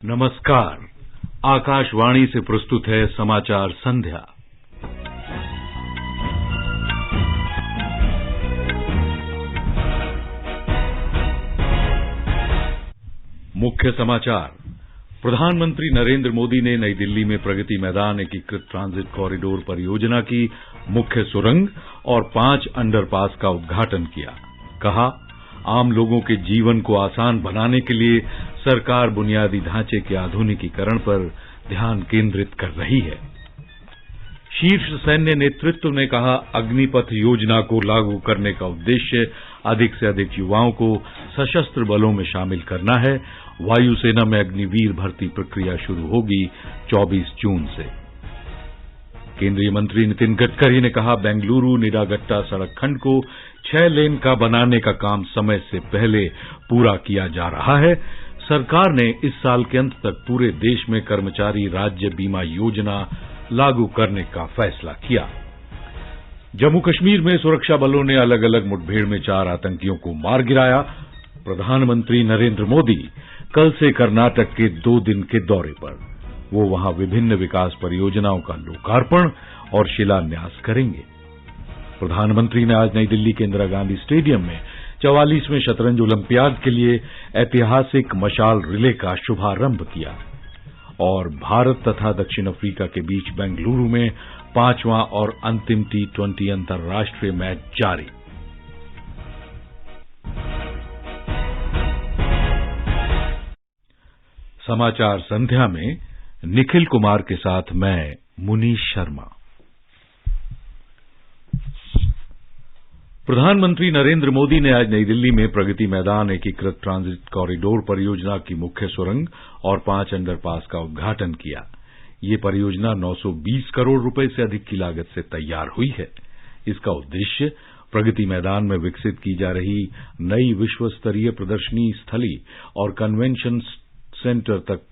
नमस्कार। आकाशवाणी से प्रस्तुत है समाचार संध्या। मुख्य समाचार। प्रधानमंत्री नरेंद्र मोदी ने नई दिल्ली में प्रगति मैदान एकीकृत ट्रांजिट कॉरिडोर परियोजना की मुख्य सुरंग और 5 अंडरपास का उद्घाटन किया। कहा, आम लोगों के जीवन को आसान बनाने के लिए सरकार बुनियादी ढांचे के आधुनिकीकरण पर ध्यान केंद्रित कर रही है। शीर्ष सैन्य नेतृत्व ने कहा, अग्निपथ योजना को लागू करने का उद्देश्य अधिक से अधिक युवाओं को सशस्त्र बलों में शामिल करना है। वायुसेना में अग्निवीर भर्ती प्रक्रिया शुरू होगी 24 जून से। केंद्रीय मंत्री नितिन गडकरी ने कहा, बेंगलुरु निडागट्टा सड़क खंड को 6 लेन का बनाने का काम समय से पहले पूरा किया जा रहा है। सरकार ने इस साल के अंत तक पूरे देश में कर्मचारी राज्य बीमा योजना लागू करने का फैसला किया। जम्मू कश्मीर में सुरक्षा बलों ने अलग अलग मुठभेड़ में 4 आतंकियों को मार गिराया। प्रधानमंत्री नरेंद्र मोदी कल से कर्नाटक के 2 दिन के दौरे पर। वो वहां विभिन्न विकास परियोजनाओं का लोकार्पण और शिलान्यास करेंगे। प्रधानमंत्री ने आज नई दिल्ली के इंदिरा गांधी स्टेडियम में 44वें शतरंज ओलंपियाड के लिए ऐतिहासिक मशाल रिले का शुभारंभ किया। और भारत तथा दक्षिण अफ्रीका के बीच बेंगलुरु में 5वां और अंतिम T20 अंतर्राष्ट्रीय मैच जारी। समाचार संध्या में निखिल कुमार के साथ मैं मुनीश शर्मा। प्रधानमंत्री नरेंद्र मोदी ने आज नई दिल्ली में प्रगति मैदान एकीकृत ट्रांजिट कॉरिडोर परियोजना की मुख्य सुरंग और 5 अंडरपास का उद्घाटन किया। ये परियोजना 920 करोड़ रुपए से अधिक की लागत से तैयार हुई है। इसका उद्देश्य प्रगति मैदान में विकसित की जा रही नई विश्व स्तरीय प्रदर्शनी स्थली और कन्वेंशन सेंटर तक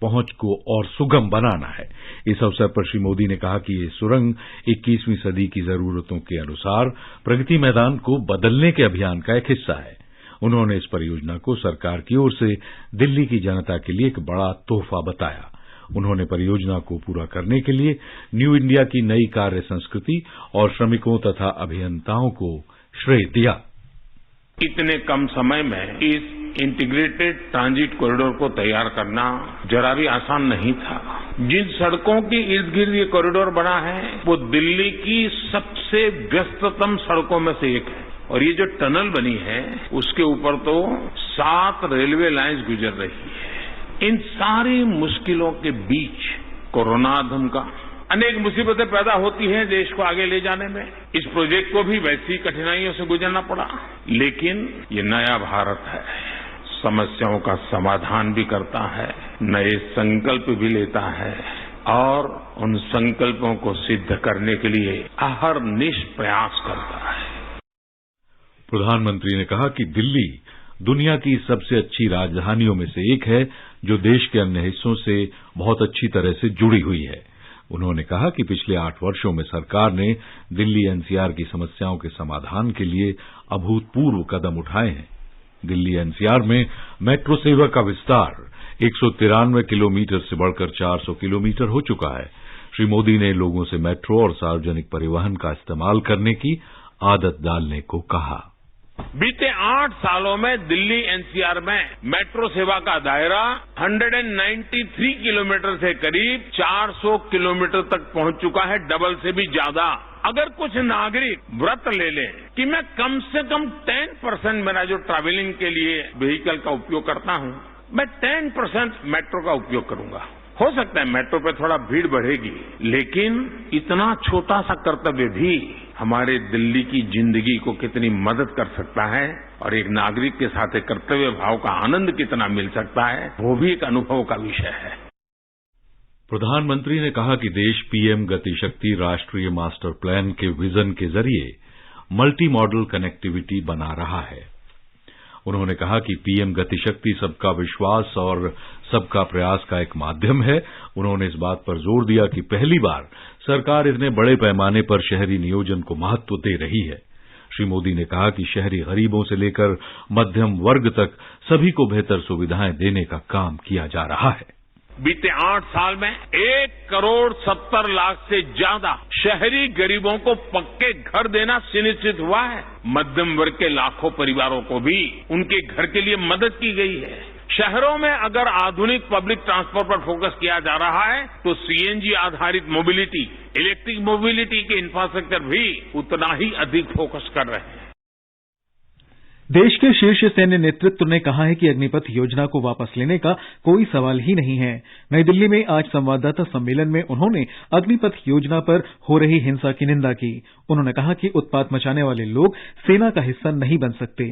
पहुंच को और सुगम बनाना है। इस अवसर पर श्री मोदी ने कहा कि ये सुरंग 21वीं सदी की जरूरतों के अनुसार प्रगति मैदान को बदलने के अभियान का एक हिस्सा है। उन्होंने इस परियोजना को सरकार की ओर से दिल्ली की जनता के लिए एक बड़ा तोहफा बताया। उन्होंने परियोजना को पूरा करने के लिए न्यू इंडिया की नई कार्य संस्कृति और श्रमिकों तथा अभियंताओं को श्रेय दिया। इतने कम समय में इस इंटीग्रेटेड ट्रांजिट कॉरिडोर को तैयार करना जरा भी आसान नहीं था। जिन सड़कों के इर्द गिर्द ये कॉरिडोर बना है वो दिल्ली की सबसे व्यस्ततम सड़कों में से एक है। और ये जो टनल बनी है उसके ऊपर तो 7 रेलवे लाइंस गुजर रही है। इन सारी मुश्किलों के बीच कोरोना धमका, अनेक मुसीबतें पैदा होती हैं देश को आगे ले जाने में। इस प्रोजेक्ट को भी वैसी कठिनाइयों से गुजरना पड़ा, लेकिन ये नया भारत है। समस्याओं का समाधान भी करता है, नए संकल्प भी लेता है और उन संकल्पों को सिद्ध करने के लिए अहरनिश प्रयास करता है। प्रधानमंत्री ने कहा कि दिल्ली दुनिया की सबसे अच्छी राजधानियों में से एक है जो देश के अन्य हिस्सों से बहुत अच्छी तरह से जुड़ी हुई है। उन्होंने कहा कि पिछले 8 वर्षों में सरकार ने दिल्ली एनसीआर की समस्याओं के समाधान के लिए अभूतपूर्व कदम उठाए हैं। दिल्ली एनसीआर में मेट्रो सेवा का विस्तार 193 किलोमीटर से बढ़कर 400 किलोमीटर हो चुका है। श्री मोदी ने लोगों से मेट्रो और सार्वजनिक परिवहन का इस्तेमाल करने की आदत डालने को कहा। बीते 8 सालों में दिल्ली एनसीआर में मेट्रो सेवा का दायरा 193 किलोमीटर से करीब 400 किलोमीटर तक पहुंच चुका है, डबल से भी ज्यादा। अगर कुछ नागरिक व्रत ले लें कि मैं कम से कम 10% मेरा जो ट्रैवलिंग के लिए व्हीकल का उपयोग करता हूं, मैं 10% मेट्रो का उपयोग करूंगा। हो सकता है मेट्रो पे थोड़ा भीड़ बढ़ेगी, लेकिन इतना छोटा सा कर्तव्य भी हमारे दिल्ली की जिंदगी को कितनी मदद कर सकता है और एक नागरिक के साथ एक कर्तव्य भाव का आनंद कितना मिल सकता है, वो भी एक अनुभव का विषय है। प्रधानमंत्री ने कहा कि देश पीएम गतिशक्ति राष्ट्रीय मास्टर प्लान के विजन के जरिए मल्टी मॉडल कनेक्टिविटी बना रहा है। उन्होंने कहा कि पीएम गतिशक्ति सबका विश्वास और सबका प्रयास का एक माध्यम है। उन्होंने इस बात पर जोर दिया कि पहली बार सरकार इतने बड़े पैमाने पर शहरी नियोजन को महत्व दे रही है। श्री मोदी ने कहा कि शहरी गरीबों से लेकर मध्यम वर्ग तक सभी को बेहतर सुविधाएं देने का काम किया जा रहा है। बीते 8 साल में 1,70,00,000 से ज्यादा शहरी गरीबों को पक्के घर देना सुनिश्चित हुआ है। मध्यम वर्ग के लाखों परिवारों को भी उनके घर के लिए मदद की गई है। शहरों में अगर आधुनिक पब्लिक ट्रांसपोर्ट पर फोकस किया जा रहा है तो सीएनजी आधारित मोबिलिटी, इलेक्ट्रिक मोबिलिटी के इंफ्रास्ट्रक्चर भी उतना ही अधिक फोकस कर रहे हैं। देश के शीर्ष सैन्य नेतृत्व ने कहा है कि अग्निपथ योजना को वापस लेने का कोई सवाल ही नहीं है। नई दिल्ली में आज संवाददाता सम्मेलन में उन्होंने अग्निपथ योजना पर हो रही हिंसा की निंदा की। उन्होंने कहा कि उत्पात मचाने वाले लोग सेना का हिस्सा नहीं बन सकते।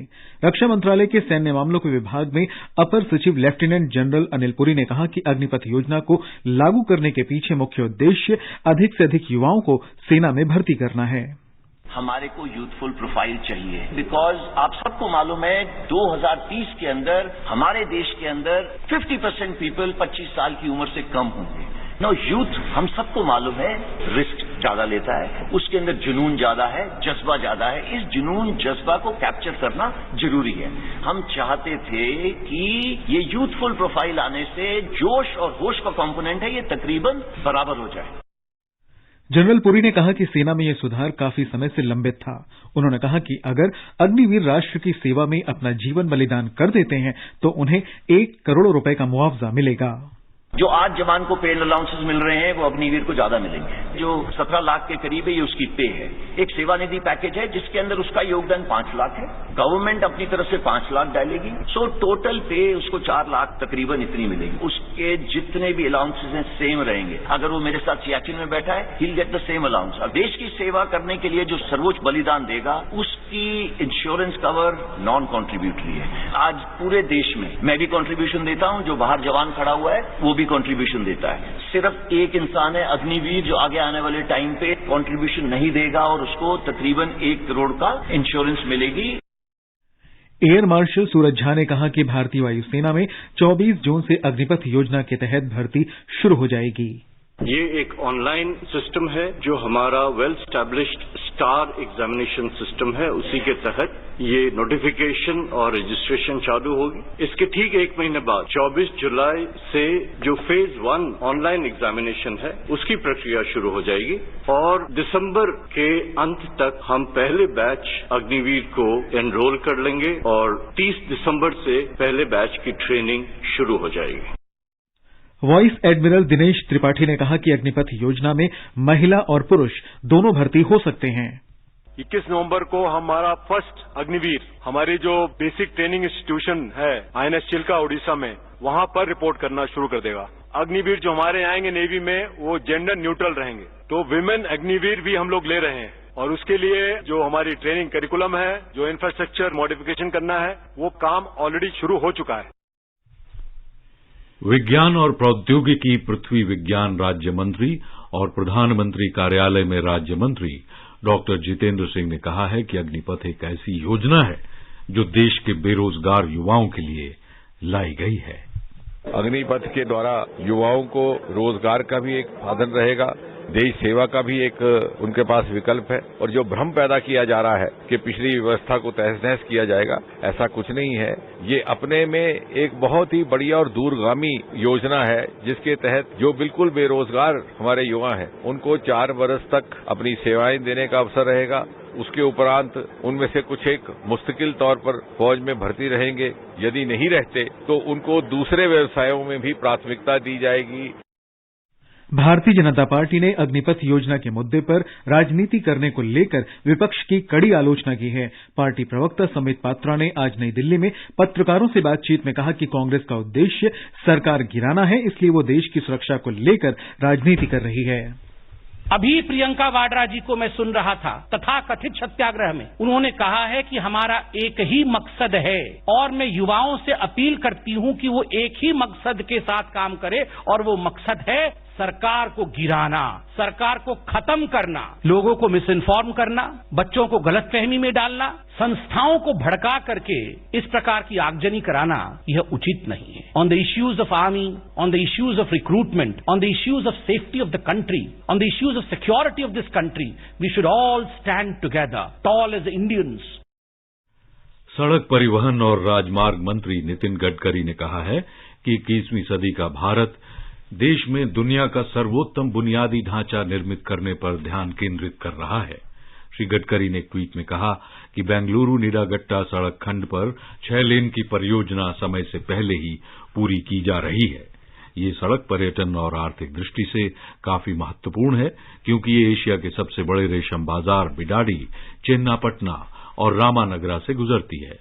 रक्षा मंत्रालय के सैन्य मामलों के विभाग में अपर सचिव लेफ्टिनेंट जनरल अनिल पुरी ने कहा कि अग्निपथ योजना को लागू करने के पीछे मुख्य उद्देश्य अधिक से अधिक युवाओं को सेना में भर्ती करना है। हमारे को यूथफुल प्रोफाइल चाहिए, बिकॉज आप सबको मालूम है 2030 के अंदर हमारे देश के अंदर 50% पीपल 25 साल की उम्र से कम होंगे। नो यूथ हम सबको मालूम है रिस्क ज्यादा लेता है, उसके अंदर जुनून ज्यादा है, जज्बा ज्यादा है। इस जुनून जज्बा को कैप्चर करना जरूरी है। हम चाहते थे कि ये यूथफुल प्रोफाइल आने से जोश और होश का कंपोनेंट है ये तकरीबन बराबर हो जाए। जनरल पुरी ने कहा कि सेना में यह सुधार काफी समय से लंबित था। उन्होंने कहा कि अगर अग्निवीर राष्ट्र की सेवा में अपना जीवन बलिदान कर देते हैं तो उन्हें 1 करोड़ रुपए का मुआवजा मिलेगा। जो आज जवान को पेड अलाउंसेस मिल रहे हैं वो अग्निवीर को ज्यादा मिलेंगे। जो 17 लाख के करीब है ये उसकी पे है। एक सेवानिधि पैकेज है जिसके अंदर उसका योगदान 5 लाख है। गवर्नमेंट अपनी तरफ से 5 लाख डालेगी। सो टोटल पे उसको 4 लाख तकरीबन इतनी मिलेगी। उसके जितने भी अलाउंसेस हैं सेम रहेंगे। अगर वो मेरे साथ सियाचिन में बैठा है he will get the same allowance. और देश की सेवा करने के लिए जो सर्वोच्च बलिदान देगा उसकी इंश्योरेंस कवर नॉन कॉन्ट्रीब्यूटरी है। आज पूरे देश में मैं भी कॉन्ट्रीब्यूशन देता हूं, जो बाहर जवान खड़ा हुआ है वो कंट्रीब्यूशन देता है। सिर्फ एक इंसान है अग्निवीर जो आगे आने वाले टाइम पे कंट्रीब्यूशन नहीं देगा और उसको तकरीबन 1 करोड़ का इंश्योरेंस मिलेगी। एयर मार्शल सूरज झा ने कहा कि भारतीय वायुसेना में 24 जून से अग्निपथ योजना के तहत भर्ती शुरू हो जाएगी। ये एक ऑनलाइन सिस्टम है जो हमारा well established star examination system है। उसी के तहत ये नोटिफिकेशन और रजिस्ट्रेशन चालू होगी। इसके ठीक 1 महीने बाद 24 जुलाई से जो फेज 1 ऑनलाइन एग्जामिनेशन है उसकी प्रक्रिया शुरू हो जाएगी और दिसंबर के अंत तक हम पहले बैच अग्निवीर को एनरोल कर लेंगे और 30 दिसंबर से पहले बैच की ट्रेनिंग शुरू हो जाएगी। वाइस एडमिरल दिनेश त्रिपाठी ने कहा कि अग्निपथ योजना में महिला और पुरुष दोनों भर्ती हो सकते हैं। 21 नवंबर को हमारा फर्स्ट अग्निवीर हमारी जो बेसिक ट्रेनिंग इंस्टीट्यूशन है INS चिल्का उड़ीसा में वहां पर रिपोर्ट करना शुरू कर देगा। अग्निवीर जो हमारे आएंगे नेवी में वो जेंडर न्यूट्रल रहेंगे। तो विमेन अग्निवीर भी हम लोग ले रहे हैं और उसके लिए जो हमारी ट्रेनिंग करिकुलम है, जो इंफ्रास्ट्रक्चर मॉडिफिकेशन करना है वो काम ऑलरेडी शुरू हो चुका है। विज्ञान और प्रौद्योगिकी पृथ्वी विज्ञान राज्य मंत्री और प्रधानमंत्री कार्यालय में राज्य मंत्री डॉक्टर जितेंद्र सिंह ने कहा है कि अग्निपथ एक ऐसी योजना है जो देश के बेरोजगार युवाओं के लिए लाई गई है। अग्निपथ के द्वारा युवाओं को रोजगार का भी एक साधन रहेगा, देश सेवा का भी एक उनके पास विकल्प है। और जो भ्रम पैदा किया जा रहा है कि पिछली व्यवस्था को तहस-नहस किया जाएगा, ऐसा कुछ नहीं है। ये अपने में एक बहुत ही बढ़िया और दूरगामी योजना है जिसके तहत जो बिल्कुल बेरोजगार हमारे युवा हैं उनको 4 वर्ष तक अपनी सेवाएं देने का अवसर रहेगा। उसके उपरांत उनमें से कुछ एक मुस्तकिल तौर पर फौज में भर्ती रहेंगे। यदि नहीं रहते तो उनको दूसरे व्यवसायों में भी प्राथमिकता दी जाएगी। भारतीय जनता पार्टी ने अग्निपथ योजना के मुद्दे पर राजनीति करने को लेकर विपक्ष की कड़ी आलोचना की है। पार्टी प्रवक्ता समित पात्रा ने आज नई दिल्ली में पत्रकारों से बातचीत में कहा कि कांग्रेस का उद्देश्य सरकार गिराना है, इसलिए वो देश की सुरक्षा को लेकर राजनीति कर रही है। अभी प्रियंका वाड्रा जी को मैं सुन रहा था तथाकथित सत्याग्रह में, उन्होंने कहा है कि हमारा एक ही मकसद है और मैं युवाओं से अपील करती हूं कि वो एक ही मकसद के साथ काम करे और वो मकसद है सरकार को गिराना, सरकार को खत्म करना, लोगों को मिस इन्फॉर्म करना, बच्चों को गलतफहमी में डालना, संस्थाओं को भड़का करके इस प्रकार की आगजनी कराना, यह उचित नहीं है। On the issues of army, on the issues of recruitment, on the issues of safety of the country, on the issues of security of this country, we should all stand together, tall as Indians. सड़क परिवहन और राजमार्ग मंत्री नितिन गडकरी ने कहा है कि 21वीं सदी का भारत देश में दुनिया का सर्वोत्तम बुनियादी ढांचा निर्मित करने पर ध्यान केंद्रित कर रहा है। श्री गडकरी ने एक ट्वीट में कहा कि बेंगलुरु निडागट्टा सड़क खंड पर 6 लेन की परियोजना समय से पहले ही पूरी की जा रही है। ये सड़क पर्यटन और आर्थिक दृष्टि से काफी महत्वपूर्ण है, क्योंकि ये एशिया के सबसे बड़े रेशम बाजार बिडाडी, चेन्नापटना और रामानगरा से गुजरती है।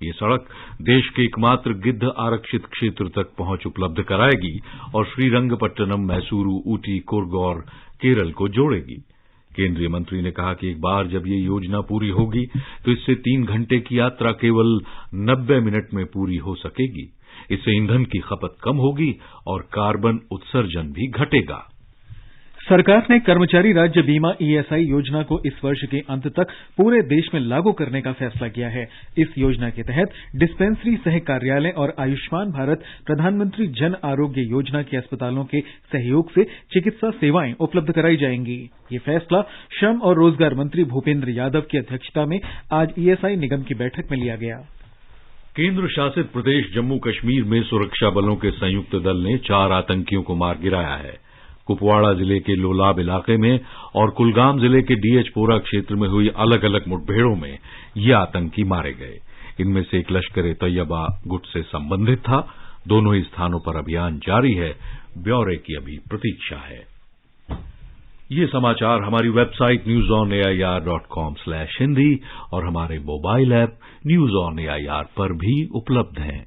ये सड़क देश के एकमात्र गिद्ध आरक्षित क्षेत्र तक पहुंच उपलब्ध कराएगी और श्रीरंगपट्टनम, मैसूरू, ऊटी, कुर्ग और केरल को जोड़ेगी। केंद्रीय मंत्री ने कहा कि एक बार जब ये योजना पूरी होगी तो इससे 3 घंटे की यात्रा केवल 90 मिनट में पूरी हो सकेगी। इससे ईंधन की खपत कम होगी और कार्बन उत्सर्जन भी घटेगा। सरकार ने कर्मचारी राज्य बीमा ईएसआई योजना को इस वर्ष के अंत तक पूरे देश में लागू करने का फैसला किया है। इस योजना के तहत डिस्पेंसरी, सह कार्यालय और आयुष्मान भारत प्रधानमंत्री जन आरोग्य योजना के अस्पतालों के सहयोग से चिकित्सा सेवाएं उपलब्ध कराई जाएंगी। ये फैसला श्रम और रोजगार मंत्री भूपेंद्र यादव की अध्यक्षता में आज ईएसआई निगम की बैठक में लिया गया। केंद्र शासित प्रदेश जम्मू कश्मीर में सुरक्षा बलों के संयुक्त दल ने 4 आतंकियों को मार गिराया है। कुपवाड़ा जिले के लोलाब इलाके में और कुलगाम जिले के डीएचपोरा क्षेत्र में हुई अलग अलग मुठभेड़ों में ये आतंकी मारे गए। इनमें से एक लश्कर-ए-तैयबा गुट से संबंधित था। दोनों ही स्थानों पर अभियान जारी है। ब्यौरे की अभी प्रतीक्षा है। ये समाचार हमारी वेबसाइट newsonair.com/hindi और हमारे mobile app news on AIR पर भी उपलब्ध हैं।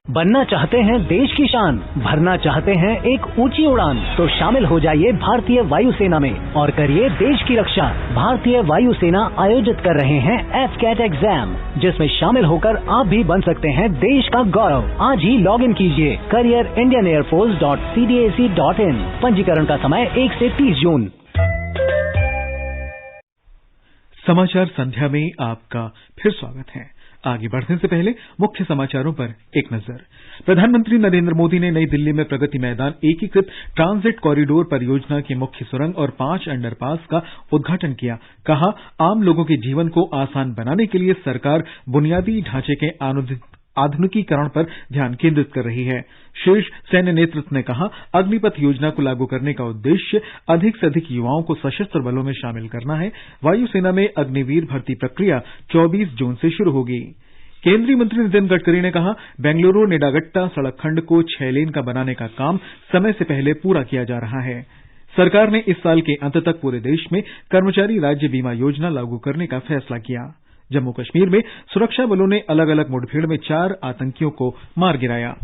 बनना चाहते हैं देश की शान, भरना चाहते हैं एक ऊंची उड़ान, तो शामिल हो जाइए भारतीय वायुसेना में और करिए देश की रक्षा। भारतीय वायुसेना आयोजित कर रहे हैं एफकैट एग्जाम, जिसमें शामिल होकर आप भी बन सकते हैं देश का गौरव। आज ही लॉग इन कीजिए careerindianairforce.cdac.in। पंजीकरण का समय 1 से 30 जून। समाचार संध्या में आपका फिर स्वागत है। आगे बढ़ने से पहले मुख्य समाचारों पर एक नजर। प्रधानमंत्री नरेंद्र मोदी ने नई दिल्ली में प्रगति मैदान एकीकृत ट्रांजिट कॉरिडोर परियोजना की मुख्य सुरंग और 5 अंडरपास का उद्घाटन किया। कहा, आम लोगों के जीवन को आसान बनाने के लिए सरकार बुनियादी ढांचे के आधुनिकीकरण पर ध्यान केंद्रित कर रही है। शीर्ष सैन्य नेतृत्व ने कहा, अग्निपथ योजना को लागू करने का उद्देश्य अधिक से अधिक युवाओं को सशस्त्र बलों में शामिल करना है। वायुसेना में अग्निवीर भर्ती प्रक्रिया 24 जून से शुरू होगी। केंद्रीय मंत्री नितिन गडकरी ने कहा, बेंगलुरु निडागट्टा सड़क खंड को 6 लेन का बनाने का काम समय से पहले पूरा किया जा रहा है। सरकार ने इस साल के अंत तक पूरे देश में कर्मचारी राज्य बीमा योजना लागू करने का फैसला किया। जम्मू कश्मीर में सुरक्षा बलों ने अलग अलग मुठभेड़ में 4 आतंकियों को मार गिराया।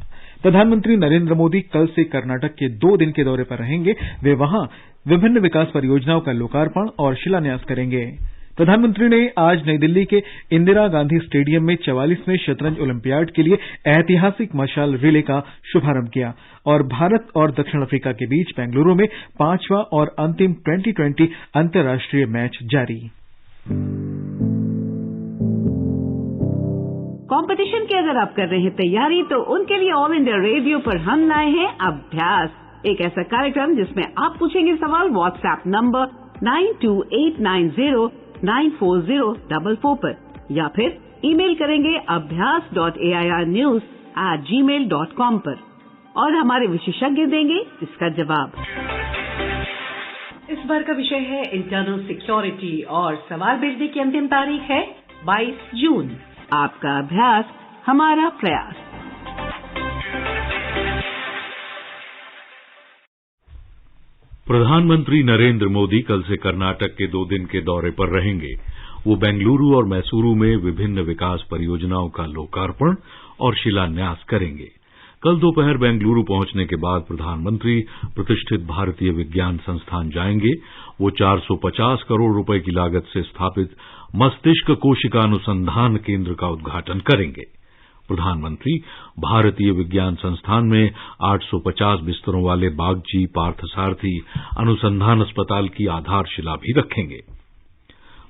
प्रधानमंत्री नरेंद्र मोदी कल से कर्नाटक के 2 दिन के दौरे पर रहेंगे। वे वहां विभिन्न विकास परियोजनाओं का लोकार्पण और शिलान्यास करेंगे। प्रधानमंत्री ने आज नई दिल्ली के इंदिरा गांधी स्टेडियम में 44वें शतरंज ओलंपियाड के लिए ऐतिहासिक मशाल रिले का शुभारंभ किया और भारत और दक्षिण अफ्रीका के बीच बेंगलुरु में 5वां और अंतिम 2020 अंतर्राष्ट्रीय मैच जारी। कंपटीशन की अगर आप कर रहे हैं तैयारी, तो उनके लिए ऑल इंडिया रेडियो पर हम लाए हैं अभ्यास, एक ऐसा कार्यक्रम जिसमें आप पूछेंगे सवाल व्हाट्सएप नंबर 9289094044 पर या फिर ईमेल करेंगे abhyas.airnews@gmail.com पर और हमारे विशेषज्ञ देंगे इसका जवाब। इस बार का विषय है इंटरनल सिक्योरिटी और सवाल भेजने की अंतिम तारीख है 22 जून। आपका अभ्यास हमारा प्रयास। प्रधानमंत्री नरेंद्र मोदी कल से कर्नाटक के 2 दिन के दौरे पर रहेंगे। वो बेंगलुरु और मैसूरू में विभिन्न विकास परियोजनाओं का लोकार्पण और शिलान्यास करेंगे। कल दोपहर बेंगलुरु पहुंचने के बाद प्रधानमंत्री प्रतिष्ठित भारतीय विज्ञान संस्थान जाएंगे। वो 450 करोड़ रुपए की लागत से स्थापित मस्तिष्क कोशिका अनुसंधान केंद्र का उद्घाटन करेंगे। प्रधानमंत्री भारतीय विज्ञान संस्थान में 850 बिस्तरों वाले बागजी पार्थसारथी अनुसंधान अस्पताल की आधारशिला भी रखेंगे।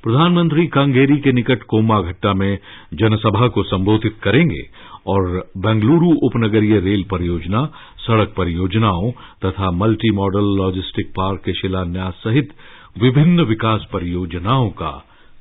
प्रधानमंत्री कांगेरी के निकट कोमाघट्टा में जनसभा को संबोधित करेंगे और बेंगलुरु उपनगरीय रेल परियोजना, सड़क परियोजनाओं तथा मल्टी मॉडल लॉजिस्टिक पार्क के शिलान्यास सहित विभिन्न विकास परियोजनाओं का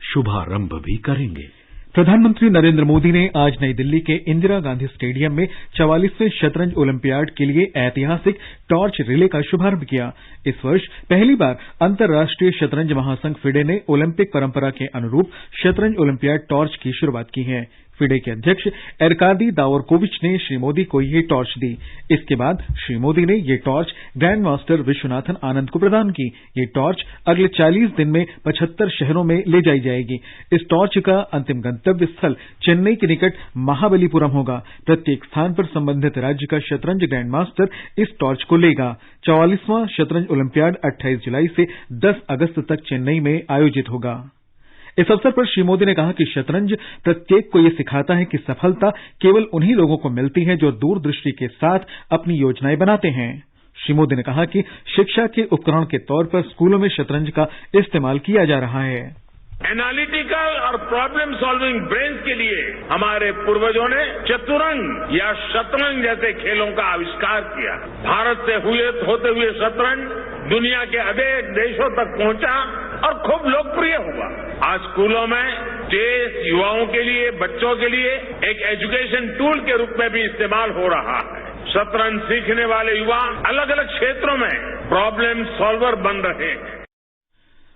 शुभारंभ भी करेंगे। प्रधानमंत्री नरेंद्र मोदी ने आज नई दिल्ली के इंदिरा गांधी स्टेडियम में 44वें शतरंज ओलंपियाड के लिए ऐतिहासिक टॉर्च रिले का शुभारंभ किया। इस वर्ष पहली बार अंतर्राष्ट्रीय शतरंज महासंघ फिडे ने ओलंपिक परंपरा के अनुरूप शतरंज ओलंपियाड टॉर्च की शुरुआत की है। फिडे के अध्यक्ष एरकादी दावरकोविच ने श्री मोदी को ये टॉर्च दी। इसके बाद श्री मोदी ने ये torch grand master Viswanathan Anand को प्रदान की। ये टॉर्च अगले 40 दिन में 75 शहरों में ले जाई जाएगी। इस टॉर्च का अंतिम गंतव्य स्थल चेन्नई के निकट महाबलीपुरम होगा। प्रत्येक स्थान पर संबंधित राज्य का शतरंज ग्रैंड मास्टर इस टॉर्च को लेगा। 44वां शतरंज ओलंपियाड 28 जुलाई से 10 अगस्त तक चेन्नई में आयोजित होगा। इस अवसर पर श्री मोदी ने कहा कि शतरंज प्रत्येक को ये सिखाता है कि सफलता केवल उन्हीं लोगों को मिलती है जो दूरदृष्टि के साथ अपनी योजनाएं बनाते हैं। श्री मोदी ने कहा कि शिक्षा के उपकरण के तौर पर स्कूलों में शतरंज का इस्तेमाल किया जा रहा है। एनालिटिकल और प्रॉब्लम सॉल्विंग ब्रेन के लिए हमारे पूर्वजों ने चतुरंग या शतरंज जैसे खेलों का आविष्कार किया। भारत से होते हुए शतरंज दुनिया के अनेक देशों तक पहुंचा और खूब लोकप्रिय हुआ। आज स्कूलों में चेस युवाओं के लिए, बच्चों के लिए एक एजुकेशन टूल के रूप में भी इस्तेमाल हो रहा है। शतरंज सीखने वाले युवा अलग अलग क्षेत्रों में प्रॉब्लम सॉल्वर बन रहे हैं।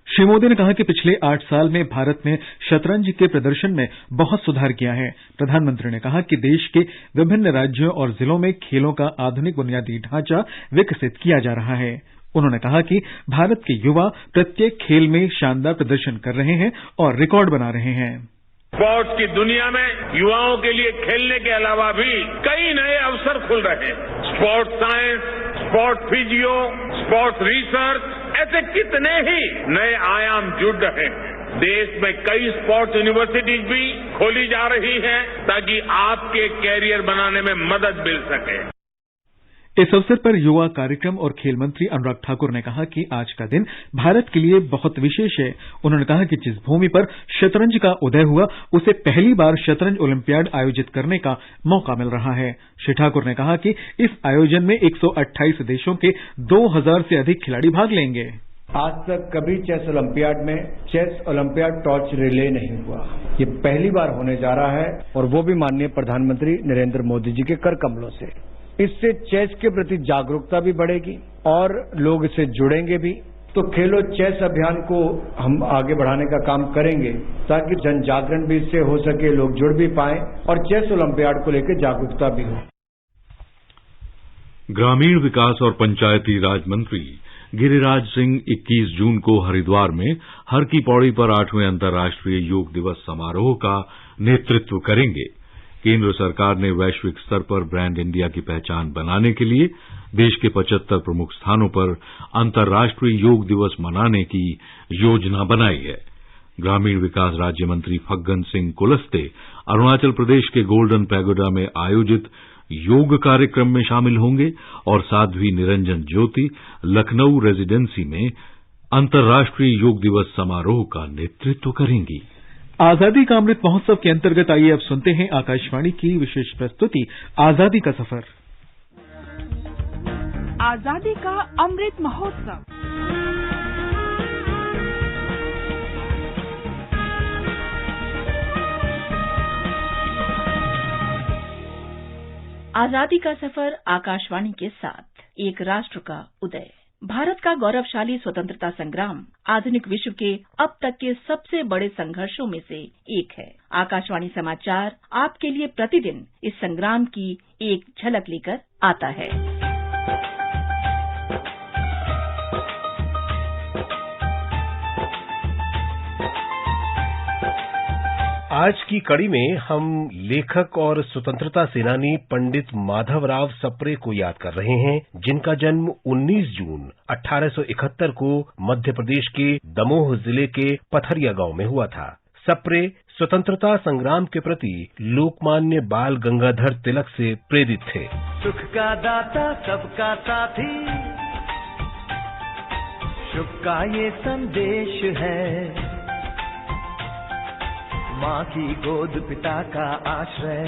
श्री मोदी ने कहा कि पिछले 8 साल में भारत ने शतरंज के प्रदर्शन में बहुत सुधार किया है। प्रधानमंत्री ने कहा कि देश के विभिन्न राज्यों और जिलों में खेलों का आधुनिक बुनियादी ढांचा विकसित किया जा रहा है। उन्होंने कहा कि भारत के युवा प्रत्येक खेल में शानदार प्रदर्शन कर रहे हैं और रिकॉर्ड बना रहे हैं। स्पोर्ट्स की दुनिया में युवाओं के लिए खेलने के अलावा भी कई नए अवसर खुल रहे हैं। Sports science, sports physio, sports research, ऐसे कितने ही नए आयाम जुड़ रहे हैं। देश में कई स्पोर्ट्स यूनिवर्सिटीज भी खोली जा रही हैं ताकि आपके कैरियर बनाने में मदद मिल सके। इस अवसर पर युवा कार्यक्रम और खेल मंत्री अनुराग ठाकुर ने कहा कि आज का दिन भारत के लिए बहुत विशेष है। उन्होंने कहा कि जिस भूमि पर शतरंज का उदय हुआ उसे पहली बार शतरंज ओलंपियाड आयोजित करने का मौका मिल रहा है। श्री ठाकुर ने कहा कि इस आयोजन में 128 देशों के 2000 से अधिक खिलाड़ी भाग लेंगे। आज तक कभी चेस ओलंपियाड में चेस ओलंपियाड टॉर्च रिले नहीं हुआ। ये पहली बार होने जा रहा है और वो भी माननीय प्रधानमंत्री नरेंद्र मोदी जी के कर कमलों से। इससे चेस के प्रति जागरूकता भी बढ़ेगी और लोग इससे जुड़ेंगे भी। तो खेलो चेस अभियान को हम आगे बढ़ाने का काम करेंगे ताकि जन जागरण भी इससे हो सके, लोग जुड़ भी पाएं और चेस ओलंपियाड को लेकर जागरूकता भी हो। ग्रामीण विकास और पंचायती राज मंत्री गिरिराज सिंह 21 जून को हरिद्वार में हर की पौड़ी पर 8वें अंतर्राष्ट्रीय योग दिवस समारोह का नेतृत्व करेंगे। केंद्र सरकार ने वैश्विक स्तर पर ब्रांड इंडिया की पहचान बनाने के लिए देश के 75 प्रमुख स्थानों पर अंतर्राष्ट्रीय योग दिवस मनाने की योजना बनाई है। ग्रामीण विकास राज्य मंत्री फग्गन सिंह कुलस्ते अरुणाचल प्रदेश के गोल्डन पैगोडा में आयोजित योग कार्यक्रम में शामिल होंगे और साध्वी निरंजन ज्योति लखनऊ रेजिडेंसी में अंतर्राष्ट्रीय योग दिवस समारोह का नेतृत्व करेंगी। आजादी का अमृत महोत्सव के अंतर्गत आइए अब सुनते हैं आकाशवाणी की विशेष प्रस्तुति आजादी का सफर। आजादी का अमृत महोत्सव। आजादी का सफर आकाशवाणी के साथ एक राष्ट्र का उदय। भारत का गौरवशाली स्वतंत्रता संग्राम आधुनिक विश्व के अब तक के सबसे बड़े संघर्षों में से एक है। आकाशवाणी समाचार आपके लिए प्रतिदिन इस संग्राम की एक झलक लेकर आता है। आज की कड़ी में हम लेखक और स्वतंत्रता सेनानी पंडित माधवराव सप्रे को याद कर रहे हैं, जिनका जन्म 19 जून 1871 को मध्य प्रदेश के दमोह जिले के पथरिया गांव में हुआ था। सप्रे स्वतंत्रता संग्राम के प्रति लोकमान्य बाल गंगाधर तिलक से प्रेरित थे। सुख का दाता सबका साथी, शुभ का ये संदेश है, माँ की गोद पिता का आश्रय,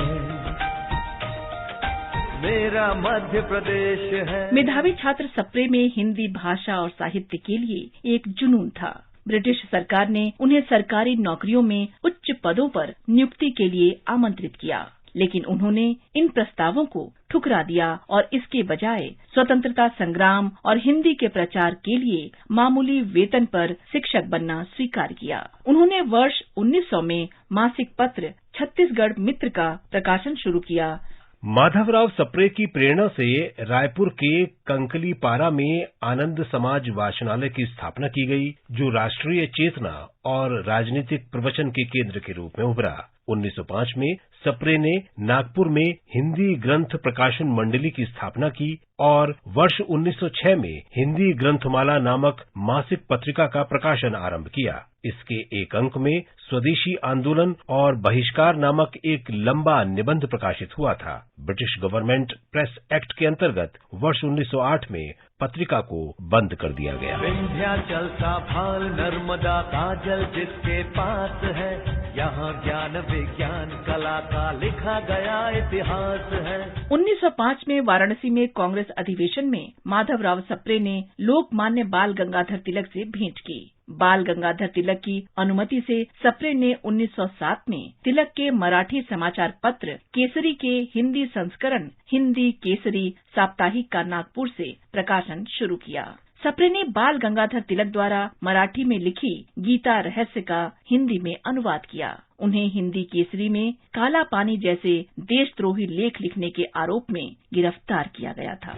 मेरा मध्य प्रदेश है। मेधावी छात्र सप्रे में हिंदी भाषा और साहित्य के लिए एक जुनून था। ब्रिटिश सरकार ने उन्हें सरकारी नौकरियों में उच्च पदों पर नियुक्ति के लिए आमंत्रित किया, लेकिन उन्होंने इन प्रस्तावों को ठुकरा दिया और इसके बजाय स्वतंत्रता संग्राम और हिंदी के प्रचार के लिए मामूली वेतन पर शिक्षक बनना स्वीकार किया। उन्होंने वर्ष 1900 में मासिक पत्र छत्तीसगढ़ मित्र का प्रकाशन शुरू किया। माधवराव सप्रे की प्रेरणा से रायपुर के कंकलीपारा में आनंद समाज वाचनालय की स्थापना की गई, जो राष्ट्रीय चेतना और राजनीतिक प्रवचन के केंद्र के रूप में उभरा। 1905 में सप्रे ने नागपुर में हिंदी ग्रंथ प्रकाशन मंडली की स्थापना की और वर्ष 1906 में हिंदी ग्रंथमाला नामक मासिक पत्रिका का प्रकाशन आरंभ किया। इसके एक अंक में स्वदेशी आंदोलन और बहिष्कार नामक एक लंबा निबंध प्रकाशित हुआ था। ब्रिटिश गवर्नमेंट प्रेस एक्ट के अंतर्गत वर्ष 1908 में पत्रिका को बंद कर दिया गया। विंध्याचल सा भाल नर्मदा का जल जिसके पास है, यहाँ ज्ञान विज्ञान कला का लिखा गया इतिहास है। 1905 में वाराणसी में कांग्रेस अधिवेशन में माधवराव सप्रे ने लोकमान्य बाल गंगाधर तिलक से भेंट की। बाल गंगाधर तिलक की अनुमति से सप्रे ने 1907 में तिलक के मराठी समाचार पत्र केसरी के हिंदी संस्करण हिंदी केसरी साप्ताहिक का नागपुर से प्रकाशन शुरू किया। सप्रे ने बाल गंगाधर तिलक द्वारा मराठी में लिखी गीता रहस्य का हिंदी में अनुवाद किया। उन्हें हिंदी केसरी में काला पानी जैसे देशद्रोही लेख लिखने के आरोप में गिरफ्तार किया गया था।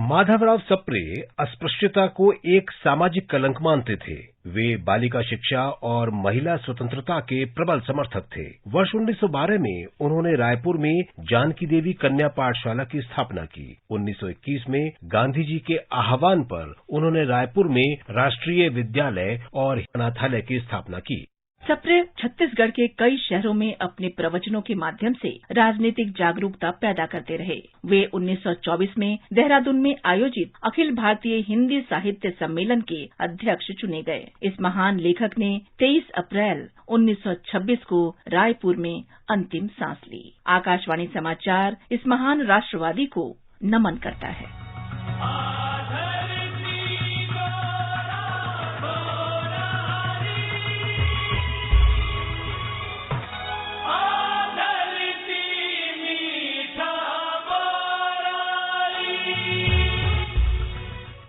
माधवराव सप्रे अस्पृश्यता को एक सामाजिक कलंक मानते थे। वे बालिका शिक्षा और महिला स्वतंत्रता के प्रबल समर्थक थे। वर्ष 1912 में उन्होंने रायपुर में जानकी देवी कन्या पाठशाला की स्थापना की। 1921 में गांधी जी के आह्वान पर उन्होंने रायपुर में राष्ट्रीय विद्यालय और अनाथालय की स्थापना की। सप्रे छत्तीसगढ़ के कई शहरों में अपने प्रवचनों के माध्यम से राजनीतिक जागरूकता पैदा करते रहे। वे 1924 में देहरादून में आयोजित अखिल भारतीय हिंदी साहित्य सम्मेलन के अध्यक्ष चुने गए। इस महान लेखक ने 23 अप्रैल 1926 को रायपुर में अंतिम सांस ली। आकाशवाणी समाचार इस महान राष्ट्रवादी को नमन करता है।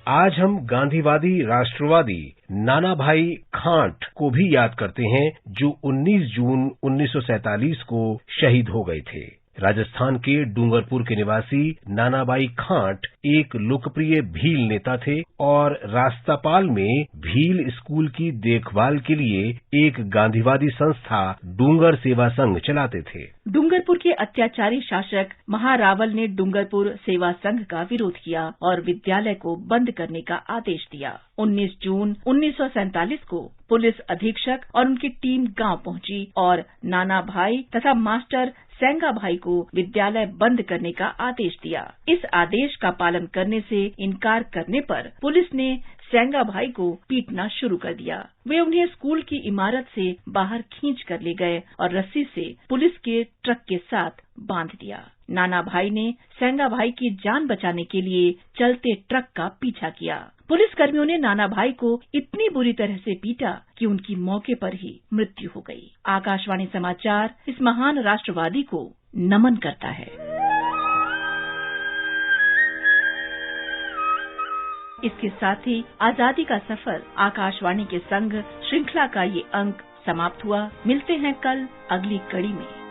आज हम गांधीवादी राष्ट्रवादी नानाभाई खांट को भी याद करते हैं, जो 19 जून 1947 को शहीद हो गए थे। राजस्थान के डूंगरपुर के निवासी नानाभाई खांट एक लोकप्रिय भील नेता थे और रास्तापाल में भील स्कूल की देखभाल के लिए एक गांधीवादी संस्था डूंगर सेवा संघ चलाते थे। डूंगरपुर के अत्याचारी शासक महारावल ने डूंगरपुर सेवा संघ का विरोध किया और विद्यालय को बंद करने का आदेश दिया। 19 जून 1947 को पुलिस अधीक्षक और उनकी टीम गांव पहुंची और नाना भाई तथा मास्टर सेंगा भाई को विद्यालय बंद करने का आदेश दिया। इस आदेश का पालन करने से इनकार करने पर पुलिस ने सेंगा भाई को पीटना शुरू कर दिया। वे उन्हें स्कूल की इमारत से बाहर खींच कर ले गए और रस्सी से पुलिस के ट्रक के साथ बांध दिया। नाना भाई ने सेंगा भाई की जान बचाने के लिए चलते ट्रक का पीछा किया। पुलिस कर्मियों ने नाना भाई को इतनी बुरी तरह से पीटा कि उनकी मौके पर ही मृत्यु हो गई। आकाशवाणी समाचार इस महान राष्ट्रवादी को नमन करता है। इसके साथ ही आजादी का सफर आकाशवाणी के संग श्रृंखला का ये अंक समाप्त हुआ। मिलते हैं कल अगली कड़ी में।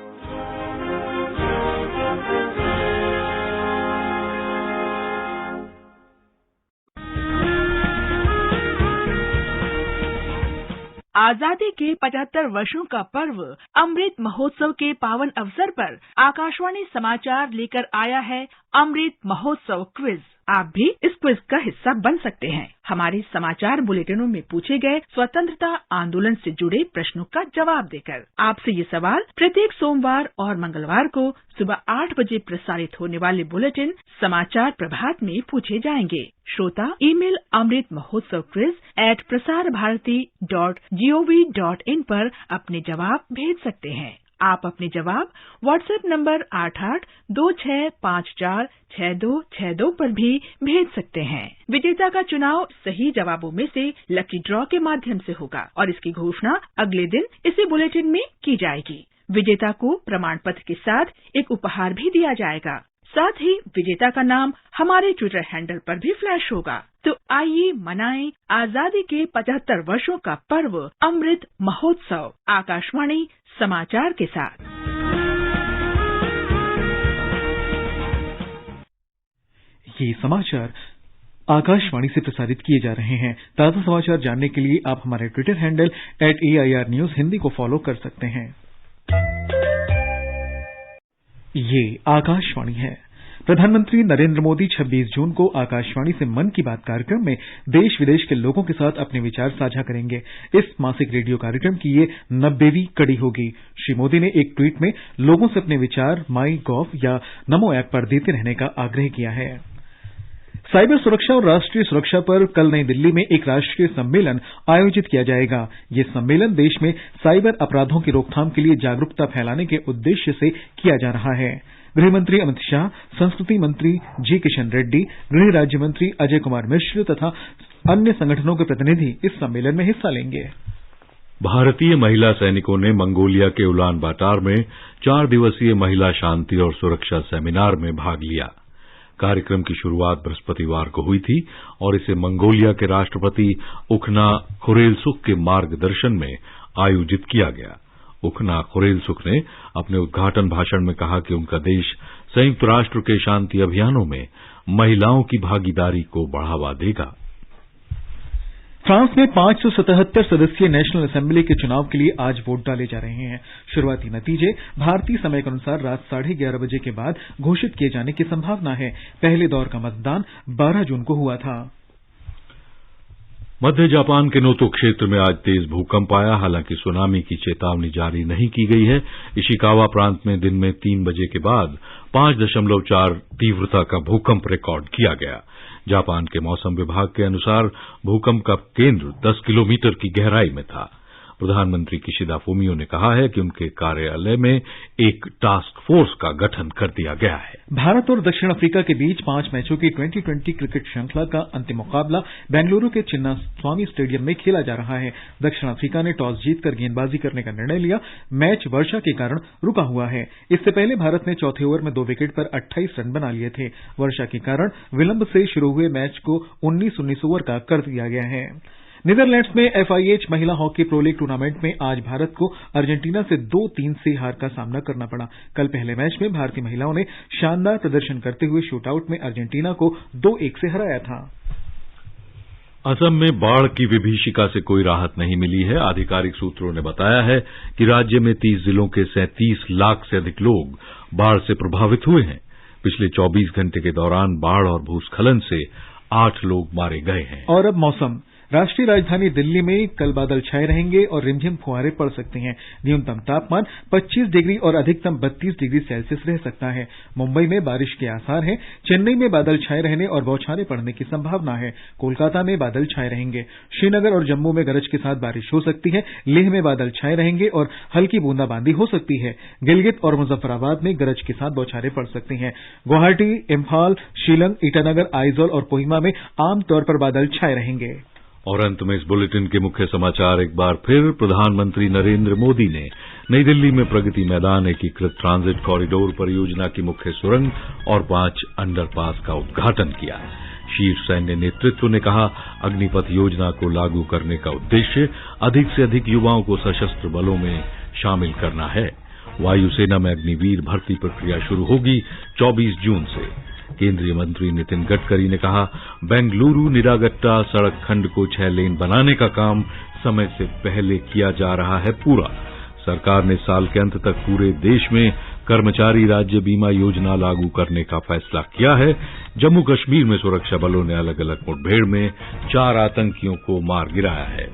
आजादी के 75 वर्षों का पर्व अमृत महोत्सव के पावन अवसर पर आकाशवाणी समाचार लेकर आया है अमृत महोत्सव क्विज। आप भी इस क्विज का हिस्सा बन सकते हैं। हमारे समाचार बुलेटिनों में पूछे गए स्वतंत्रता आंदोलन से जुड़े प्रश्नों का जवाब देकर। आपसे ये सवाल प्रत्येक सोमवार और मंगलवार को सुबह 8 बजे प्रसारित होने वाले बुलेटिन समाचार प्रभात में पूछे जाएंगे। श्रोता ईमेल अमृत महोत्सव quiz@prasarbharati.gov.in पर अपने जवाब भेज सकते हैं। आप अपने जवाब व्हाट्सएप नंबर 8826546262 पर भी भेज सकते हैं। विजेता का चुनाव सही जवाबों में से लकी ड्रॉ के माध्यम से होगा और इसकी घोषणा अगले दिन इसी बुलेटिन में की जाएगी। विजेता को प्रमाण पत्र के साथ एक उपहार भी दिया जाएगा। साथ ही विजेता का नाम हमारे ट्विटर हैंडल पर भी फ्लैश होगा। तो आइए मनाएं आजादी के 75 वर्षों का पर्व अमृत महोत्सव आकाशवाणी समाचार के साथ। ये समाचार आकाशवाणी से प्रसारित किए जा रहे हैं। ताज़ा समाचार जानने के लिए आप हमारे Twitter handle @AIR News Hindi को फॉलो कर सकते हैं। ये आकाशवाणी है। प्रधानमंत्री नरेंद्र मोदी 26 जून को आकाशवाणी से मन की बात कार्यक्रम में देश विदेश के लोगों के साथ अपने विचार साझा करेंगे। इस मासिक रेडियो कार्यक्रम की ये 90वीं कड़ी होगी। श्री मोदी ने एक ट्वीट में लोगों से अपने विचार MyGov या नमो ऐप पर देते रहने का आग्रह किया है। साइबर सुरक्षा और राष्ट्रीय सुरक्षा पर कल नई दिल्ली में एक राष्ट्रीय सम्मेलन आयोजित किया जाएगा। ये सम्मेलन देश में साइबर अपराधों की रोकथाम के लिए जागरूकता फैलाने के उद्देश्य से किया जा रहा है। गृह मंत्री अमित शाह, संस्कृति मंत्री जी किशन रेड्डी, गृह राज्य मंत्री अजय कुमार मिश्र तथा अन्य संगठनों के प्रतिनिधि इस सम्मेलन में हिस्सा लेंगे। भारतीय महिला सैनिकों ने मंगोलिया के उलान बाटार में 4 दिवसीय महिला शांति और सुरक्षा सेमिनार में भाग लिया। कार्यक्रम की शुरुआत बृहस्पतिवार को हुई थी और इसे मंगोलिया के राष्ट्रपति उखना खुरेलसुख के मार्गदर्शन में आयोजित किया गया। उखना खुरेलसुख ने अपने उद्घाटन भाषण में कहा कि उनका देश संयुक्त राष्ट्र के शांति अभियानों में महिलाओं की भागीदारी को बढ़ावा देगा। फ्रांस में 577 सदस्यीय नेशनल असेंबली के चुनाव के लिए आज वोट डाले जा रहे हैं। शुरुआती नतीजे भारतीय समय के अनुसार रात 11:30 बजे के बाद घोषित किए जाने की संभावना है। पहले दौर का मतदान 12 जून को हुआ था। मध्य जापान के नोतो क्षेत्र में आज तेज भूकंप आया। हालांकि सुनामी की चेतावनी जारी नहीं की गई है। इशिकावा प्रांत में दिन में 3 बजे के बाद 5.4 तीव्रता का भूकंप रिकॉर्ड किया गया। जापान के मौसम विभाग के अनुसार भूकंप का केंद्र 10 किलोमीटर की गहराई में था। प्रधानमंत्री किशिदा फुमियो ने कहा है कि उनके कार्यालय में एक टास्क फोर्स का गठन कर दिया गया है। भारत और दक्षिण अफ्रीका के बीच 5 मैचों की 2020 क्रिकेट श्रृंखला का अंतिम मुकाबला बेंगलुरु के चिन्नास्वामी स्टेडियम में खेला जा रहा है। दक्षिण अफ्रीका ने टॉस जीतकर गेंदबाजी करने का निर्णय लिया। मैच वर्षा के कारण रुका हुआ है। इससे पहले भारत ने चौथे ओवर में 2 विकेट पर 28 रन बना लिए थे। वर्षा के कारण विलंब से शुरू हुए मैच को 19-19 ओवर का कर दिया गया है। नीदरलैंड्स में FIH महिला हॉकी प्रो लीग टूर्नामेंट में आज भारत को अर्जेंटीना से 2-3 से हार का सामना करना पड़ा। कल पहले मैच में भारतीय महिलाओं ने शानदार प्रदर्शन करते हुए शूटआउट में अर्जेंटीना को 2-1 से हराया था। असम में बाढ़ की विभीषिका से कोई राहत नहीं मिली है। आधिकारिक सूत्रों ने बताया है कि राज्य में 30 जिलों के 37 लाख से अधिक लोग बाढ़ से प्रभावित हुए हैं। पिछले 24 घंटे के दौरान बाढ़ और भूस्खलन से 8 लोग मारे गए हैं। और अब मौसम। राष्ट्रीय राजधानी दिल्ली में कल बादल छाए रहेंगे और रिमझिम फुहारे पड़ सकते हैं। न्यूनतम तापमान 25 डिग्री और अधिकतम 32 डिग्री सेल्सियस रह सकता है। मुंबई में बारिश के आसार हैं। चेन्नई में बादल छाए रहने और बौछारें पड़ने की संभावना है। कोलकाता में बादल छाए रहेंगे। श्रीनगर और जम्मू में गरज के साथ बारिश हो सकती है। लेह में बादल छाए रहेंगे और हल्की बूंदाबांदी हो सकती है। गिलगित और मुजफ्फराबाद में गरज के साथ बौछारें पड़ सकती हैं। गुवाहाटी, इम्फाल, शिलंग, ईटानगर, आइजोल और कोहिमा में आमतौर पर बादल छाए रहेंगे। और अंत में इस बुलेटिन के मुख्य समाचार एक बार फिर। प्रधानमंत्री नरेंद्र मोदी ने नई दिल्ली में प्रगति मैदान एकीकृत ट्रांजिट कॉरिडोर परियोजना की मुख्य सुरंग और 5 अंडरपास का उद्घाटन किया। शीर्ष सैन्य नेतृत्व ने कहा, अग्निपथ योजना को लागू करने का उद्देश्य अधिक से अधिक युवाओं को सशस्त्र बलों में शामिल करना है। वायुसेना में अग्निवीर भर्ती प्रक्रिया शुरू होगी 24 जून से। केंद्रीय मंत्री नितिन गडकरी ने कहा, बेंगलुरु निरागट्टा सड़क खंड को 6 लेन बनाने का काम समय से पहले किया जा रहा है पूरा। सरकार ने साल के अंत तक पूरे देश में कर्मचारी राज्य बीमा योजना लागू करने का फैसला किया है। जम्मू कश्मीर में सुरक्षा बलों ने अलग अलग मुठभेड़ में 4 आतंकियों को मार गिराया है।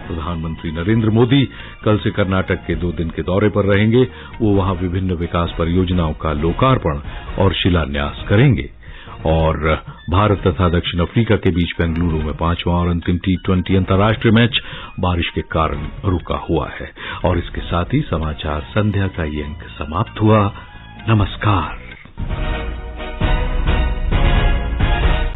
प्रधानमंत्री नरेंद्र मोदी कल से कर्नाटक के 2 दिन के दौरे पर रहेंगे। वो वहां विभिन्न विकास परियोजनाओं का लोकार्पण और शिलान्यास करेंगे। और भारत तथा दक्षिण अफ्रीका के बीच बेंगलुरु में 5वां और अंतिम T20 अंतर्राष्ट्रीय मैच बारिश के कारण रुका हुआ है। और इसके साथ ही समाचार संध्या का ये अंक समाप्त हुआ। नमस्कार।